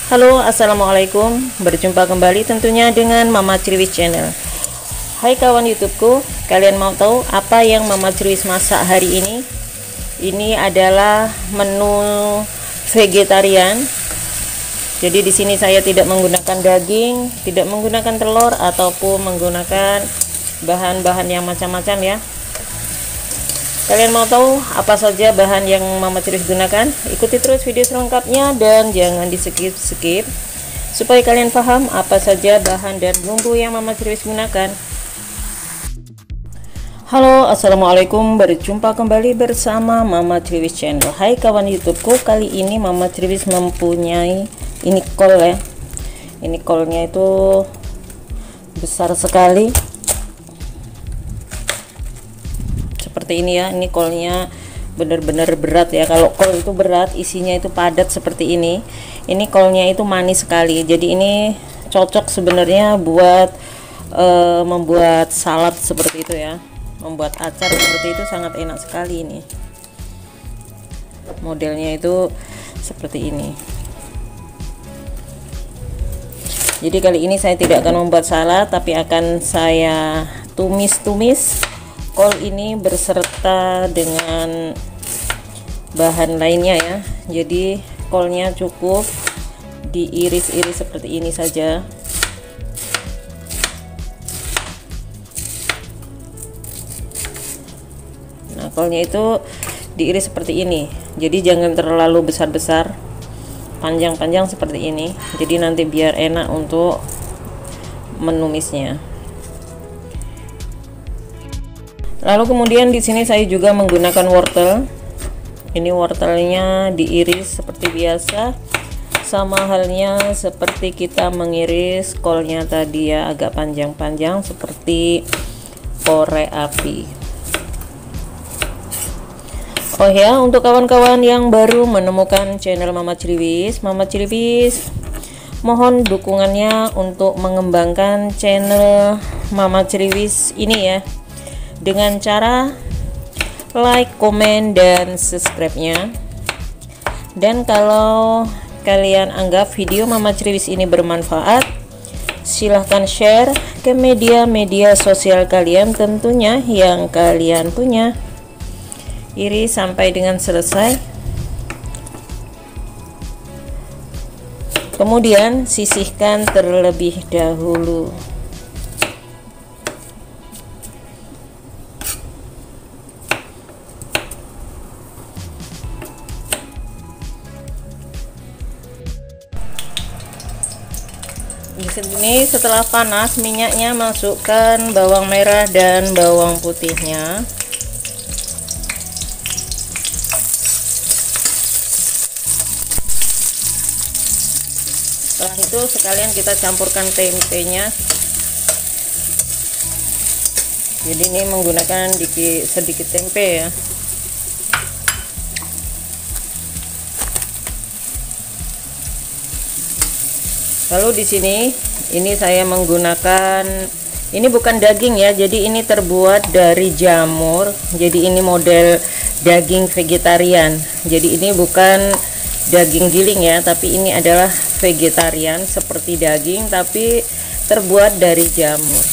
Halo, assalamualaikum. Berjumpa kembali tentunya dengan Mama Criwis Channel. Hai kawan YouTubeku, kalian mau tahu apa yang Mama Criwis masak hari ini? Ini adalah menu vegetarian. Jadi di sini saya tidak menggunakan daging, tidak menggunakan telur ataupun menggunakan bahan-bahan yang macam-macam ya. Kalian mau tahu apa saja bahan yang Mama Criwis gunakan? Ikuti terus video selengkapnya dan jangan di skip supaya kalian paham apa saja bahan dan bumbu yang Mama Criwis gunakan. Halo, assalamualaikum. Berjumpa kembali bersama Mama Criwis Channel. Hai kawan YouTubeku, kali ini Mama Criwis mempunyai ini kol ya. Ini kolnya itu besar sekali. Seperti ini ya, ini kolnya benar-benar berat ya. Kalau kol itu berat, isinya itu padat seperti ini. Ini kolnya itu manis sekali. Jadi ini cocok sebenarnya buat membuat salad seperti itu ya. Membuat acar seperti itu sangat enak sekali ini. Modelnya itu seperti ini. Jadi kali ini saya tidak akan membuat salad, tapi akan saya tumis-tumis kol ini berserta dengan bahan lainnya ya. Jadi kolnya cukup diiris-iris seperti ini saja. Nah, kolnya itu diiris seperti ini. Jadi jangan terlalu besar-besar, panjang-panjang seperti ini. Jadi nanti biar enak untuk menumisnya. Lalu kemudian di sini saya juga menggunakan wortel. Ini wortelnya diiris seperti biasa, sama halnya seperti kita mengiris kolnya tadi ya, agak panjang-panjang seperti korek api. Oh ya, untuk kawan-kawan yang baru menemukan channel Mama Criwis mohon dukungannya untuk mengembangkan channel Mama Criwis ini ya, dengan cara like, komen, dan subscribe-nya. Dan kalau kalian anggap video Mama Criwis ini bermanfaat, silahkan share ke media-media sosial kalian tentunya yang kalian punya. Iris sampai dengan selesai. Kemudian sisihkan terlebih dahulu. Di sini setelah panas minyaknya, masukkan bawang merah dan bawang putihnya. Setelah itu sekalian kita campurkan tempenya. Jadi ini menggunakan sedikit tempe ya. Lalu di sini ini saya menggunakan, ini bukan daging ya, jadi ini terbuat dari jamur. Jadi ini model daging vegetarian. Jadi ini bukan daging giling ya, tapi ini adalah vegetarian seperti daging tapi terbuat dari jamur.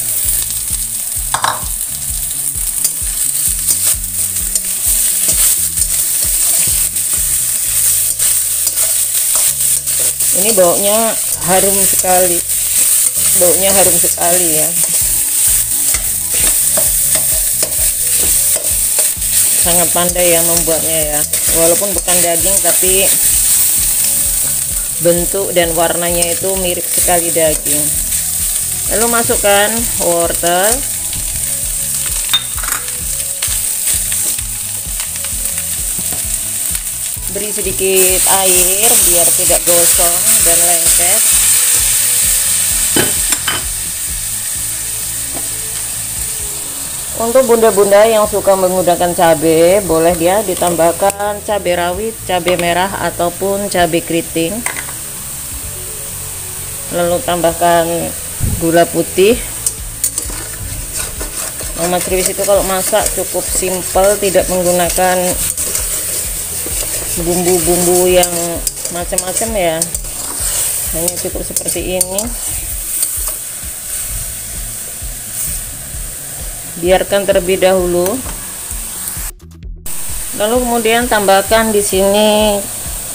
Ini baunya harum sekali, baunya harum sekali ya. Sangat pandai ya membuatnya ya, walaupun bukan daging tapi bentuk dan warnanya itu mirip sekali daging. Lalu masukkan wortel, beri sedikit air biar tidak gosong dan lengket. Untuk bunda-bunda yang suka menggunakan cabai, boleh dia ditambahkan cabai rawit, cabai merah ataupun cabai keriting. Lalu tambahkan gula putih. Mama Criwis itu kalau masak cukup simpel, tidak menggunakan bumbu-bumbu yang macam-macam ya. hanya cukup seperti ini. Biarkan terlebih dahulu. Lalu kemudian tambahkan di sini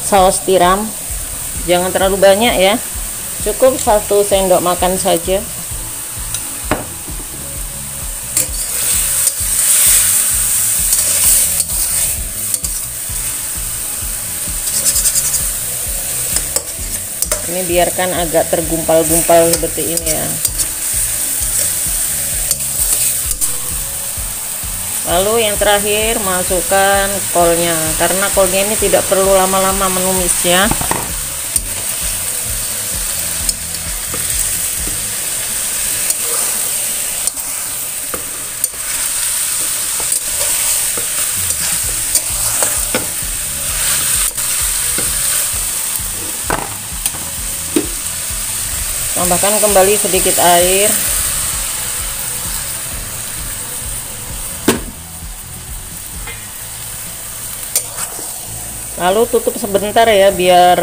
saus tiram. Jangan terlalu banyak ya. Cukup 1 sendok makan saja. Ini biarkan agak tergumpal-gumpal seperti ini ya. Lalu yang terakhir masukkan kolnya, karena kolnya ini tidak perlu lama-lama menumisnya. Tambahkan kembali sedikit air. Lalu tutup sebentar ya, biar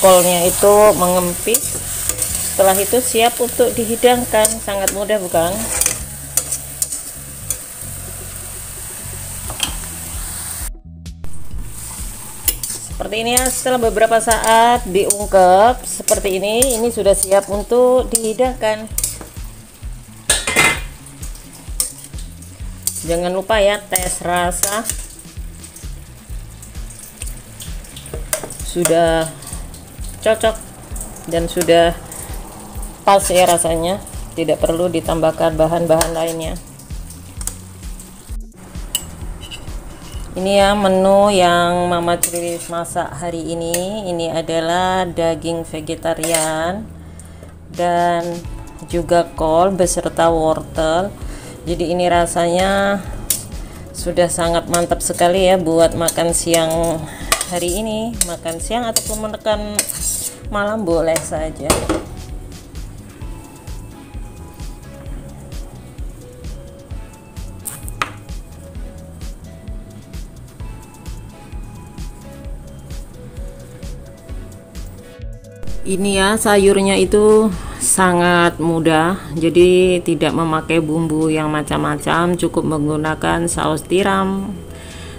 kolnya itu mengempis. Setelah itu siap untuk dihidangkan. Sangat mudah bukan? Seperti ini ya, setelah beberapa saat diungkep seperti ini sudah siap untuk dihidangkan. Jangan lupa ya, tes rasa. Sudah cocok dan sudah pas ya rasanya, tidak perlu ditambahkan bahan-bahan lainnya. Ini ya menu yang Mama Criwis masak hari ini. Ini adalah daging vegetarian dan juga kol beserta wortel. Jadi ini rasanya sudah sangat mantap sekali ya buat makan siang hari ini. Makan siang ataupun makan malam boleh saja. Ini ya, sayurnya itu sangat mudah, jadi tidak memakai bumbu yang macam-macam, cukup menggunakan saus tiram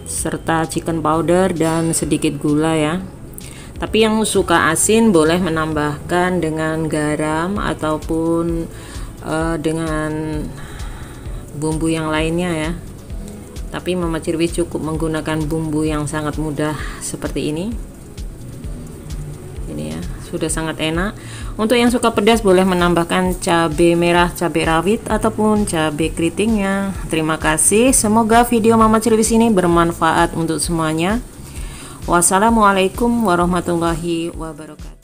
serta chicken powder dan sedikit gula ya. Tapi yang suka asin boleh menambahkan dengan garam ataupun dengan bumbu yang lainnya ya. Tapi Mama Criwis cukup menggunakan bumbu yang sangat mudah seperti ini. Ini ya, sudah sangat enak. Untuk yang suka pedas boleh menambahkan cabai merah, cabai rawit ataupun cabai keritingnya. Terima kasih. Semoga video Mama Criwis ini bermanfaat untuk semuanya. Wassalamualaikum warahmatullahi wabarakatuh.